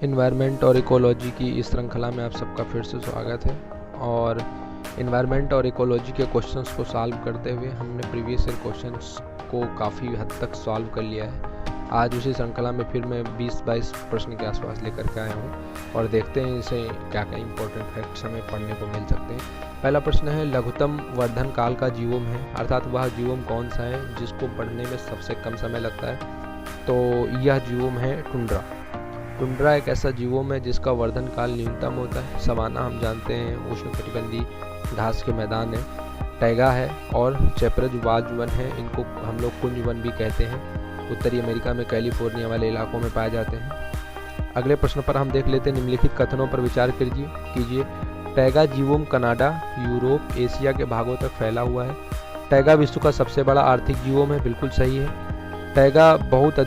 Environment और ecology की इस श्रृंखला में आप सबका फिर से स्वागत है। और इन्वायरमेंट और इकोलॉजी के क्वेश्चंस को सॉल्व करते हुए हमने प्रीवियस ईयर क्वेश्चंस को काफ़ी हद तक सॉल्व कर लिया है। आज उसी श्रृंखला में फिर मैं 20-22 प्रश्न के आसपास लेकर के आया हूँ और देखते हैं इसे क्या क्या इंपॉर्टेंट फैक्ट्स हमें पढ़ने को मिल सकते हैं। पहला प्रश्न है, लघुत्तम वर्धन काल का जीवोम है, अर्थात वह जीवोम कौन सा है जिसको पढ़ने में सबसे कम समय लगता है। तो यह जीवोम है टुंड्रा। टुंड्रा एक ऐसा जीवोम है जिसका वर्धन काल न्यूनतम होता है। सवाना हम जानते हैं उष्णकटिबंधीय घास के मैदान है। टैगा है और चैपरज वाज वन है, इनको हम लोग कुंज वन भी कहते हैं। उत्तरी अमेरिका में कैलिफोर्निया वाले इलाकों में पाए जाते हैं। अगले प्रश्न पर हम देख लेते हैं, निम्नलिखित कथनों पर विचार कीजिए। टैगा जीवोम कनाडा, यूरोप, एशिया के भागों तक फैला हुआ है। टैगा विश्व का सबसे बड़ा आर्थिक जीवोम है, बिल्कुल सही है। टैगा में बहुत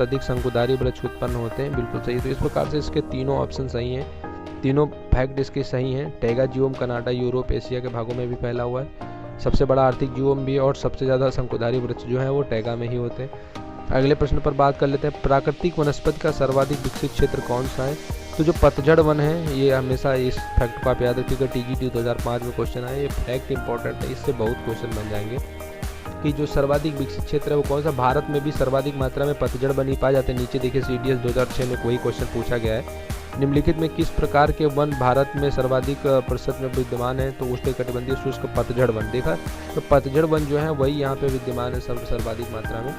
अधिक शंकुधारी वृक्ष उत्पन्न होते हैं, बिल्कुल सही। तो इस प्रकार से इसके तीनों ऑप्शन सही हैं, तीनों फैक्ट इसके सही हैं। टैगा जीवोम कनाडा, यूरोप, एशिया के भागों में भी फैला हुआ है, सबसे बड़ा आर्थिक जीवोम भी, और सबसे ज़्यादा शंकुधारी वृक्ष जो है वो टैगा में ही होते हैं। अगले प्रश्न पर बात कर लेते हैं, प्राकृतिक वनस्पति का सर्वाधिक विकसित क्षेत्र कौन सा है। तो जो पतझड़ वन है, ये हमेशा इस फैक्ट को आप याद रखिएगा, TGT 2005 में क्वेश्चन आया, ये फैक्ट इंपॉर्टेंट है, इससे बहुत क्वेश्चन बन जाएंगे कि जो सर्वाधिक विकसित क्षेत्र है वो कौन सा। भारत में भी सर्वाधिक मात्रा में पतझड़ वन ही पाए जाते हैं। नीचे देखिए CDS 2006 में कोई क्वेश्चन पूछा गया है, निम्नलिखित में किस प्रकार के वन भारत में सर्वाधिक प्रतिशत में विद्यमान है। तो उष्णकटिबंधीय शुष्क पतझड़ वन देखा, तो पतझड़ वन जो है वही यहाँ पे विद्यमान है सर्वाधिक मात्रा में।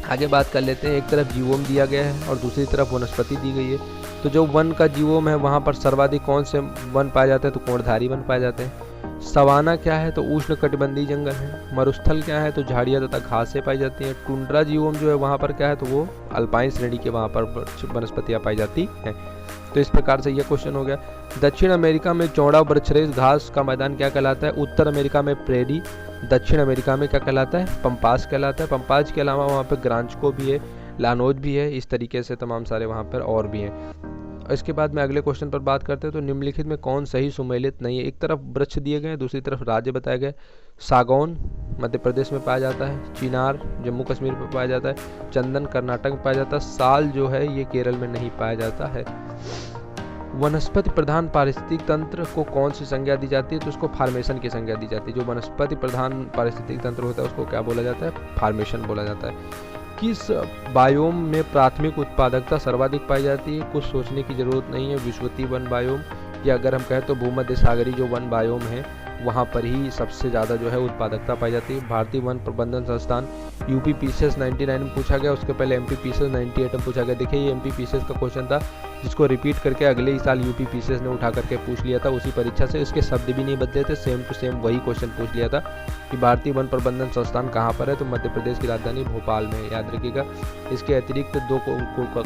आगे बात कर लेते हैं, एक तरफ जीवोम दिया गया है और दूसरी तरफ वनस्पति दी गई है। तो जो वन का जीवोम है वहाँ पर सर्वाधिक कौन से वन पाए जाते हैं, तो कोणधारी वन पाए जाते हैं। सवाना क्या है, तो उष्णकटिबंधीय जंगल है। मरुस्थल क्या है, तो झाड़ियाँ तथा घासें पाई जाती हैं। टुंड्रा जीवोम जो है वहाँ पर क्या है, तो वो अल्पाइन श्रेणी के वहाँ पर वनस्पतियाँ पाई जाती हैं। तो इस प्रकार से यह क्वेश्चन हो गया। दक्षिण अमेरिका में चौड़ा वृक्षरेख घास का मैदान क्या कहलाता है। उत्तर अमेरिका में प्रेरी, दक्षिण अमेरिका में क्या कहलाता है, पंपास कहलाता है। पंपास के अलावा वहाँ पर ग्रांचको भी है, लानोज भी है, इस तरीके से तमाम सारे वहाँ पर और भी हैं। इसके बाद में अगले क्वेश्चन पर बात करते हैं, तो निम्नलिखित में कौन सही सुमेलित नहीं है। एक तरफ वृक्ष दिए गए, दूसरी तरफ राज्य बताए गए। सागौन मध्य प्रदेश में पाया जाता है, चिनार जम्मू कश्मीर में पाया जाता है, चंदन कर्नाटक में पाया जाता है, साल जो है ये केरल में नहीं पाया जाता है। वनस्पति प्रधान पारिस्थितिक तंत्र को कौन सी संज्ञा दी जाती है, तो उसको फार्मेशन की संज्ञा दी जाती है। जो वनस्पति प्रधान पारिस्थितिक तंत्र होता है उसको क्या बोला जाता है, फार्मेशन बोला जाता है। किस बायोम में प्राथमिक उत्पादकता सर्वाधिक पाई जाती है। कुछ सोचने की जरूरत नहीं है, विश्वती वन बायोम, या अगर हम कहें तो भूमध्य सागरीय जो वन बायोम है वहाँ पर ही सबसे ज़्यादा जो है उत्पादकता पाई जाती है। भारतीय वन प्रबंधन संस्थान, UPPCS 99 में पूछा गया, उसके पहले MPPCS 98 में पूछा गया। देखिए ये MPPCS का क्वेश्चन था जिसको रिपीट करके अगले ही साल UPPCS ने उठा करके पूछ लिया था उसी परीक्षा से। इसके शब्द भी नहीं बदले थे, सेम टू सेम वही क्वेश्चन पूछ लिया था कि भारतीय वन प्रबंधन संस्थान कहाँ पर है, तो मध्य प्रदेश की राजधानी भोपाल में है, याद रखिएगा। इसके अतिरिक्त 2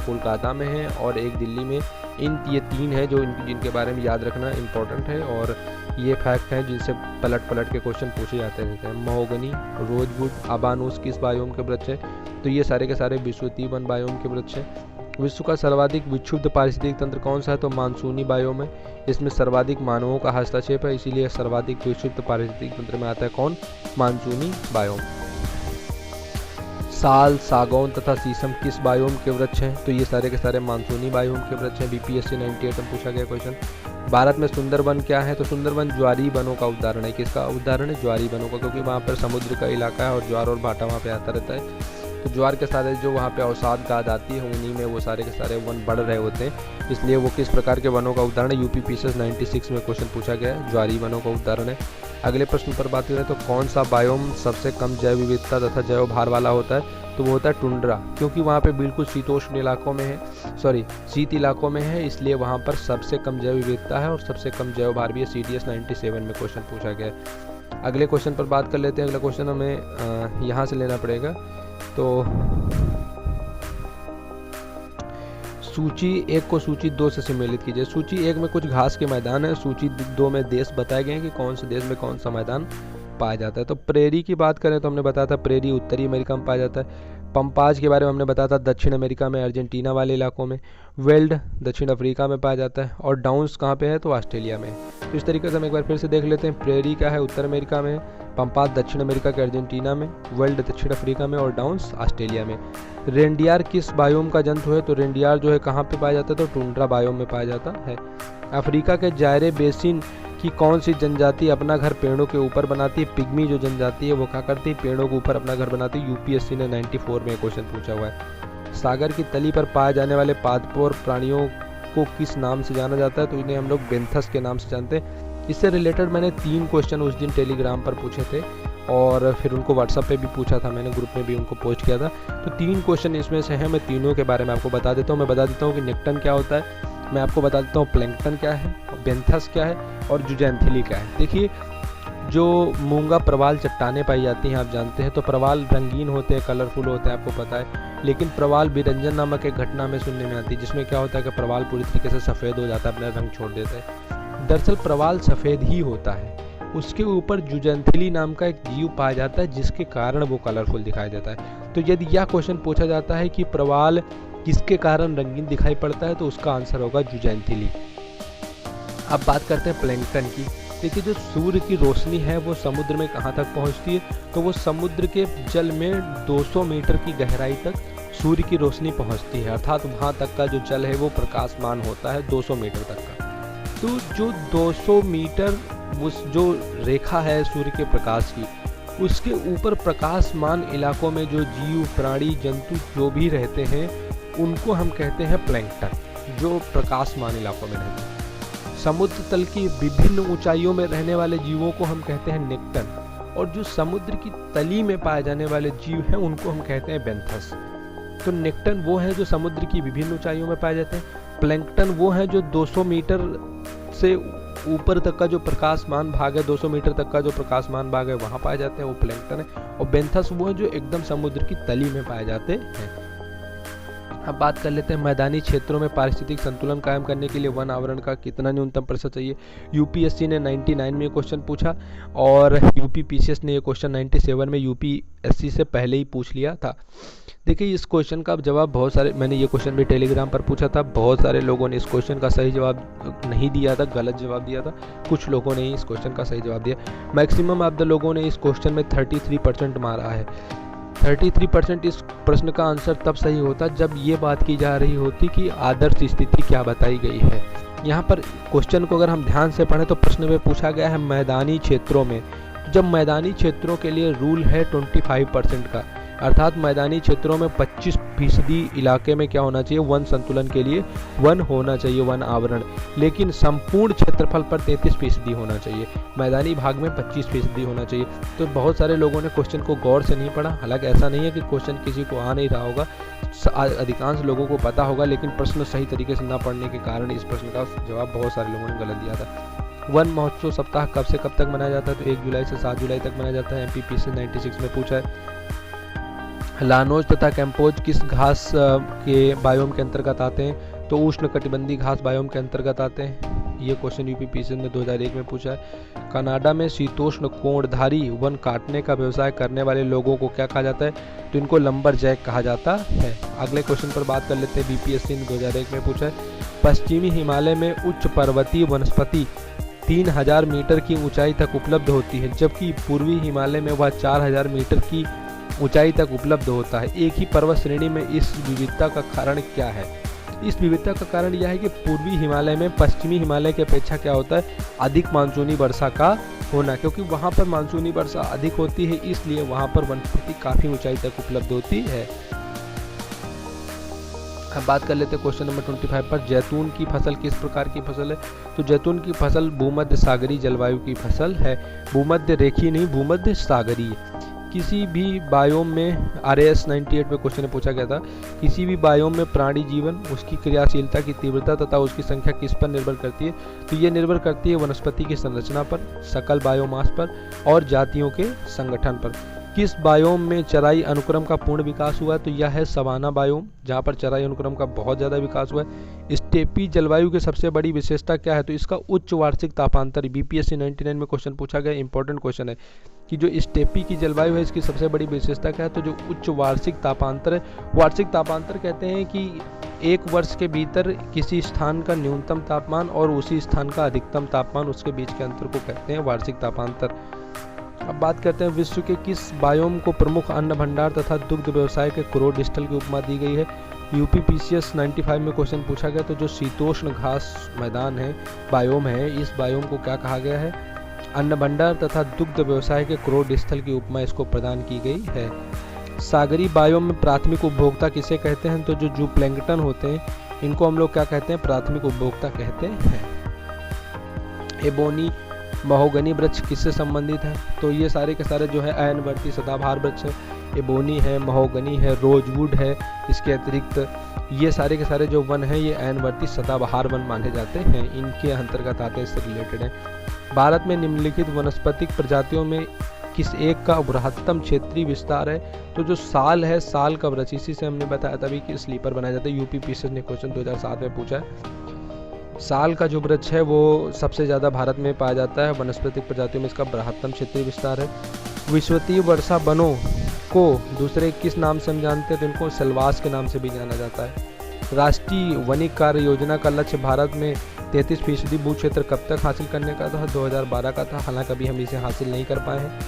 कोलकाता में है और 1 दिल्ली में। ये 3 है जो जिनके बारे में याद रखना इम्पोर्टेंट है, और ये फैक्ट हैं जिनसे पलट के क्वेश्चन पूछे जाते रहते हैं। महोगनी, रोजवुड, अबानुस किस बायोम के वृक्ष है, तो ये सारे के सारे विश्वती वन बायोम के वृक्ष हैं। विश्व का सर्वाधिक विक्षुब्ध पारिस्थितिक तंत्र कौन सा है, तो मानसूनी बायोम है। इसमें सर्वाधिक मानवों का हस्तक्षेप है, इसीलिए सर्वाधिक विक्षुब्ध पारिस्थितिक तंत्र में आता है कौन, मानसूनी बायोम। साल, सागौन तथा शीशम किस बायोम के वृक्ष हैं, तो ये सारे के सारे मानसूनी बायोम के वृक्ष हैं। BPSC 98 में पूछा गया क्वेश्चन। भारत में सुंदरवन क्या है, तो सुंदरवन ज्वारी वनों का उदाहरण है। किसका उदाहरण है, ज्वारी वनों का, क्योंकि वहाँ पर समुद्र का इलाका है और ज्वार और भाटा वहाँ पे आता रहता है। तो ज्वार के सारे जो वहाँ पे अवसाद गाद आती है उन्हीं में वो सारे के सारे वन बढ़ रहे होते हैं, इसलिए वो किस प्रकार के वनों का उदाहरण है। UPPCS 96 में क्वेश्चन पूछा गया है, ज्वारी वनों का उदाहरण है। अगले प्रश्न पर बात करें, तो कौन सा बायोम सबसे कम जैव विविधता तथा जैव भार वाला होता है, तो वो होता है टुंड्रा, क्योंकि वहाँ पे बिल्कुल शीतोष्ण इलाकों में है, शीत इलाकों में है, इसलिए वहाँ पर सबसे कम जैव विविधता है और सबसे कम जैव भार भी है। CDS 97 में क्वेश्चन पूछा गया है। अगले क्वेश्चन पर बात कर लेते हैं। अगला क्वेश्चन हमें यहाँ से लेना पड़ेगा, तो सूची 1 को सूची 2 से सम्मिलित कीजिए। सूची 1 में कुछ घास के मैदान है, सूची 2 में देश बताए गए हैं कि कौन से देश में कौन सा मैदान पाया जाता है। तो प्रेरी की बात करें तो हमने बताया था प्रेरी उत्तरी अमेरिका में पाया जाता है। पंपाज के बारे में हमने बताया था, दक्षिण अमेरिका में, अर्जेंटीना वाले इलाकों में। वेल्ड दक्षिण अफ्रीका में पाया जाता है। और डाउन्स कहाँ पे है, तो ऑस्ट्रेलिया में है। तो इस तरीके से हम एक बार फिर से देख लेते हैं। प्रेरी क्या है, उत्तर अमेरिका में। पंपाज दक्षिण अमेरिका के अर्जेंटीना में। वेल्ड दक्षिण अफ्रीका में। और डाउन्स ऑस्ट्रेलिया में। रेंडियार किस बायोम का जंतु है, तो रेंडियार जो है कहाँ पे पाया जाता है, तो टुंड्रा बायोम में पाया जाता है। अफ्रीका के जायरे बेसिन कि कौन सी जनजाति अपना घर पेड़ों के ऊपर बनाती है। पिग्मी जो जनजाति है वो क्या करती है, पेड़ों के ऊपर अपना घर बनाती है। यूपीएससी ने 94 में क्वेश्चन पूछा हुआ है। सागर की तली पर पाए जाने वाले पादपोर प्राणियों को किस नाम से जाना जाता है, तो इन्हें हम लोग बेंथस के नाम से जानते हैं। इससे रिलेटेड मैंने 3 क्वेश्चन उस दिन टेलीग्राम पर पूछे थे और फिर उनको व्हाट्सएप पे भी पूछा था मैंने, ग्रुप में भी उनको पोस्ट किया था। तो 3 क्वेश्चन इसमें से हैं, मैं तीनों के बारे में आपको बता देता हूँ। मैं बता देता हूँ कि नेक्टन क्या होता है, मैं आपको बता देता हूँ प्लैंकटन क्या है, बेंथस क्या है और जुजैंथिली क्या है। देखिए, जो मूंगा प्रवाल चट्टानें पाई जाती हैं आप जानते हैं, तो प्रवाल रंगीन होते हैं, कलरफुल होते हैं, आपको पता है। लेकिन प्रवाल विरंजन नामक एक घटना में सुनने में आती है, जिसमें क्या होता है कि प्रवाल पूरी तरीके से सफ़ेद हो जाता है, अपना रंग छोड़ देता है। दरअसल प्रवाल सफ़ेद ही होता है, उसके ऊपर जुजैंथिली नाम का एक जीव पाया जाता है जिसके कारण वो कलरफुल दिखाई देता है। तो यदि यह क्वेश्चन पूछा जाता है कि प्रवाल किसके कारण रंगीन दिखाई पड़ता है, तो उसका आंसर होगा जुजैंथिली। अब बात करते हैं प्लैंकटन की। देखिए, जो सूर्य की रोशनी है वो समुद्र में कहाँ तक पहुँचती है, तो वो समुद्र के जल में 200 मीटर की गहराई तक सूर्य की रोशनी पहुँचती है। अर्थात वहाँ तक का जो जल है वो प्रकाशमान होता है 200 मीटर तक का। तो जो 200 मीटर उस जो रेखा है सूर्य के प्रकाश की, उसके ऊपर प्रकाशमान इलाकों में जो जीव प्राणी जंतु जो भी रहते हैं उनको हम कहते हैं प्लैंकटन, जो प्रकाशमान इलाकों में रहते हैं। समुद्र तल की विभिन्न ऊंचाइयों में रहने वाले जीवों को हम कहते हैं नेक्टन, और जो समुद्र की तली में पाए जाने वाले जीव हैं उनको हम कहते हैं बेंथस। तो नेक्टन वो हैं जो समुद्र की विभिन्न ऊंचाइयों में पाए जाते हैं। प्लैंकटन वो हैं जो 200 मीटर से ऊपर तक का जो प्रकाशमान भाग है, 200 मीटर तक का जो प्रकाशमान भाग है वहाँ पाए जाते हैं, वो प्लैंकटन है। और बेंथस वो है जो एकदम समुद्र की तली में पाए जाते हैं। अब बात कर लेते हैं मैदानी क्षेत्रों में पारिस्थितिक संतुलन कायम करने के लिए वन आवरण का कितना न्यूनतम प्रतिशत चाहिए। यूपीएससी ने 99 में क्वेश्चन पूछा और यूपीपीसीएस ने ये क्वेश्चन 97 में यूपीएससी से पहले ही पूछ लिया था। देखिए, इस क्वेश्चन का जवाब बहुत सारे, मैंने ये क्वेश्चन भी टेलीग्राम पर पूछा था, बहुत सारे लोगों ने इस क्वेश्चन का सही जवाब नहीं दिया था, गलत जवाब दिया था। कुछ लोगों ने ही इस क्वेश्चन का सही जवाब दिया। मैक्सिमम ऑफ द लोगों ने इस क्वेश्चन में 33% मारा है। 33% इस प्रश्न का आंसर तब सही होता जब ये बात की जा रही होती कि आदर्श स्थिति क्या बताई गई है। यहाँ पर क्वेश्चन को अगर हम ध्यान से पढ़ें तो प्रश्न में पूछा गया है मैदानी क्षेत्रों में। जब मैदानी क्षेत्रों के लिए रूल है 25% का, अर्थात मैदानी क्षेत्रों में 25% इलाके में क्या होना चाहिए, वन संतुलन के लिए वन होना चाहिए, वन आवरण। लेकिन संपूर्ण क्षेत्रफल पर 33% होना चाहिए, मैदानी भाग में 25% होना चाहिए। तो बहुत सारे लोगों ने क्वेश्चन को गौर से नहीं पढ़ा। हालांकि ऐसा नहीं है कि क्वेश्चन किसी को आ नहीं रहा होगा, अधिकांश लोगों को पता होगा, लेकिन प्रश्न सही तरीके से ना पढ़ने के कारण इस प्रश्न का जवाब बहुत सारे लोगों ने गलत दिया था। वन महोत्सव सप्ताह कब से कब तक मनाया जाता है, तो 1 जुलाई से 7 जुलाई तक मनाया जाता है। एमपीपीसी 96 में पूछा है। लानोज तथा कैंपोज किस घास के बायोम के अंतर्गत आते हैं, तो उष्ण कटिबंधीय घास बायोम के अंतर्गत आते हैं। ये क्वेश्चन यूपीपीसी ने 2001 में पूछा है। कनाडा में शीतोष्ण कोणधारी वन काटने का व्यवसाय करने वाले लोगों को क्या कहा जाता है, तो इनको लंबरजैक कहा जाता है। अगले क्वेश्चन पर बात कर लेते हैं। बीपीएससी ने 2001 में पूछा है। पश्चिमी हिमालय में उच्च पर्वतीय वनस्पति 3000 मीटर की ऊंचाई तक उपलब्ध होती है, जबकि पूर्वी हिमालय में वह 4000 मीटर की ऊंचाई तक उपलब्ध होता है। एक ही पर्वत श्रेणी में इस विविधता का कारण क्या है। इस विविधता का कारण यह है कि पूर्वी हिमालय में पश्चिमी हिमालय की अपेक्षा क्या होता है, अधिक मानसूनी वर्षा का होना, क्योंकि वहां पर मानसूनी वर्षा अधिक होती है, इसलिए वहां पर वनस्पति काफी ऊंचाई तक उपलब्ध होती है। अब बात कर लेते हैं क्वेश्चन नंबर 25 पर। जैतून की फसल किस प्रकार की फसल है, तो जैतून की फसल भूमध्य सागरीय जलवायु की फसल है। भूमध्य रेखीय नहीं, भूमध्य सागरीय। किसी भी बायोम में, RAS 98 में क्वेश्चन पूछा गया था, किसी भी बायोम में प्राणी जीवन, उसकी क्रियाशीलता की तीव्रता तथा उसकी संख्या किस पर निर्भर करती है, तो ये निर्भर करती है वनस्पति की संरचना पर, सकल बायोमास पर और जातियों के संगठन पर। किस बायोम में चराई अनुक्रम का पूर्ण विकास हुआ? तो यह है सवाना बायोम, जहाँ पर चराई अनुक्रम का बहुत ज़्यादा विकास हुआ है। स्टेपी जलवायु की सबसे बड़ी विशेषता क्या है? तो इसका उच्च वार्षिक तापांतर। बीपीएससी 99 में क्वेश्चन पूछा गया, इंपॉर्टेंट क्वेश्चन है कि जो स्टेपी की जलवायु है इसकी सबसे बड़ी विशेषता क्या है? तो जो उच्च वार्षिक तापांतर है। वार्षिक तापांतर कहते हैं कि एक वर्ष के भीतर किसी स्थान का न्यूनतम तापमान और उसी स्थान का अधिकतम तापमान, उसके बीच के अंतर को कहते हैं वार्षिक तापांतर। अब बात करते हैं विश्व के किस बायोम को प्रमुख अन्न भंडार तथा दुग्ध व्यवसाय के क्रोड स्थल की उपमा दी गई है? यूपीपीसीएस 95 में क्वेश्चन पूछा गया। तो जो शीतोष्ण घास मैदान है, बायोम है, इस बायोम को क्या कहा गया है? अन्न भंडार तथा दुग्ध व्यवसाय के क्रोड स्थल की उपमा इसको प्रदान की गई है। सागरी बायोम में प्राथमिक उपभोक्ता किसे कहते हैं? तो जो जूप्लैंक्टन होते हैं इनको हम लोग क्या कहते हैं? प्राथमिक उपभोक्ता कहते हैं। एबोनी महोगनी वृक्ष किससे संबंधित है? तो ये सारे के सारे जो है अयनवर्ती सदाबहार वृक्ष है। एबोनी है, महोगनी है, रोजवुड है। इसके अतिरिक्त ये सारे के सारे जो वन है ये अयनवर्ती सदाबहार वन माने जाते हैं, इनके अंतर्गत आते हैं, इससे रिलेटेड है। भारत में निम्नलिखित वनस्पतिक प्रजातियों में किस एक का बृहत्तम क्षेत्रीय विस्तार है? तो जो साल है, साल का वृक्ष, इसी से हमने बताया तभी कि स्लीपर बनाया जाता है। यूपीपीसीएस ने क्वेश्चन 2007 में पूछा है। साल का जो वृक्ष है वो सबसे ज़्यादा भारत में पाया जाता है। वनस्पतिक प्रजातियों में इसका बृहत्तम क्षेत्रीय विस्तार है। विश्वतीय वर्षा वनों को दूसरे किस नाम से हम जानते हैं? तो इनको सेल्वास के नाम से भी जाना जाता है। राष्ट्रीय वनिक कार्य योजना का लक्ष्य भारत में 33% भू क्षेत्र कब तक हासिल करने का था? 2012 का था, हालांकि अभी हम इसे हासिल नहीं कर पाए हैं।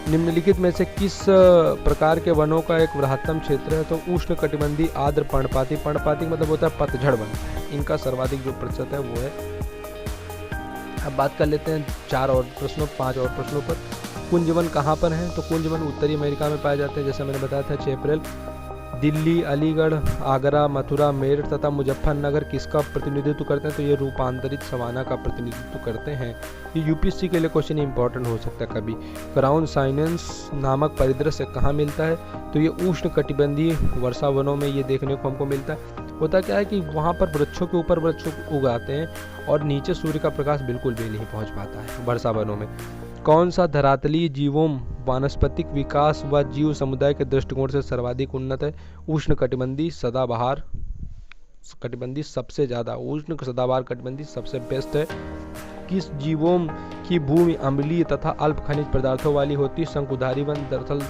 निम्नलिखित में से किस प्रकार के वनों का एक बृहत्तम क्षेत्र है? तो उष्ण कटिबंधीय आर्द्र पर्णपाती। पर्णपाती मतलब होता है पतझड़ वन, इनका सर्वाधिक जो प्रतिशत है वो है। अब बात कर लेते हैं 5 और प्रश्नों पर। कुंजवन कहाँ पर है? तो कुंजवन उत्तरी अमेरिका में पाए जाते हैं, जैसे मैंने बताया था 6 अप्रैल। दिल्ली, अलीगढ़, आगरा, मथुरा, मेरठ तथा मुजफ्फरनगर किसका प्रतिनिधित्व करते हैं? तो ये रूपांतरित सवाना का प्रतिनिधित्व करते हैं। ये यूपीएससी के लिए क्वेश्चन इंपॉर्टेंट हो सकता है कभी। क्राउन साइनेंस नामक परिदृश्य कहाँ मिलता है? तो ये उष्ण कटिबंधीय वर्षा वनों में ये देखने को हमको मिलता है। होता क्या है कि वहाँ पर वृक्षों के ऊपर वृक्ष उगाते हैं और नीचे सूर्य का प्रकाश बिल्कुल भी नहीं पहुँच पाता है वर्षा वनों में। कौन सा धरातलीय जीवों वानस्पतिक विकास व जीव समुदाय के दृष्टिकोण से सर्वाधिक उन्नत है? उष्ण कटिबंधीय सदाबहार कटिबंधीय सबसे ज़्यादा, उष्ण सदाबहार कटिबंधीय सबसे बेस्ट है। किस जीवों की भूमि अम्लीय तथा अल्प खनिज पदार्थों वाली होती है? शंकुधारी वन। दरअसल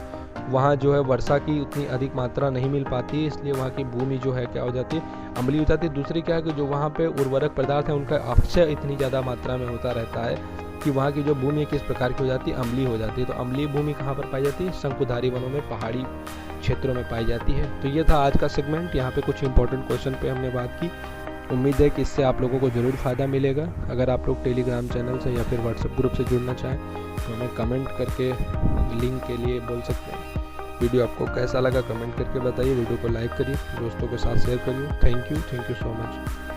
वहाँ जो है वर्षा की उतनी अधिक मात्रा नहीं मिल पाती है, इसलिए वहाँ की भूमि जो है क्या हो जाती है? अम्लीय हो जाती है। दूसरी क्या है कि जो वहाँ पे उर्वरक पदार्थ है उनका अपक्षय इतनी ज़्यादा मात्रा में होता रहता है कि वहाँ की जो भूमि किस प्रकार की हो जाती है? अम्लीय हो जाती है। तो अम्लीय भूमि कहाँ पर पाई जाती है? शंकुधारी वनों में, पहाड़ी क्षेत्रों में पाई जाती है। तो ये था आज का सेगमेंट। यहाँ पे कुछ इंपॉर्टेंट क्वेश्चन पे हमने बात की। उम्मीद है कि इससे आप लोगों को ज़रूर फ़ायदा मिलेगा। अगर आप लोग टेलीग्राम चैनल से या फिर व्हाट्सएप ग्रुप से जुड़ना चाहें तो हमें कमेंट करके लिंक के लिए बोल सकते हैं। वीडियो आपको कैसा लगा कमेंट करके बताइए। वीडियो को लाइक करिए, दोस्तों के साथ शेयर करिए। Thank you so much.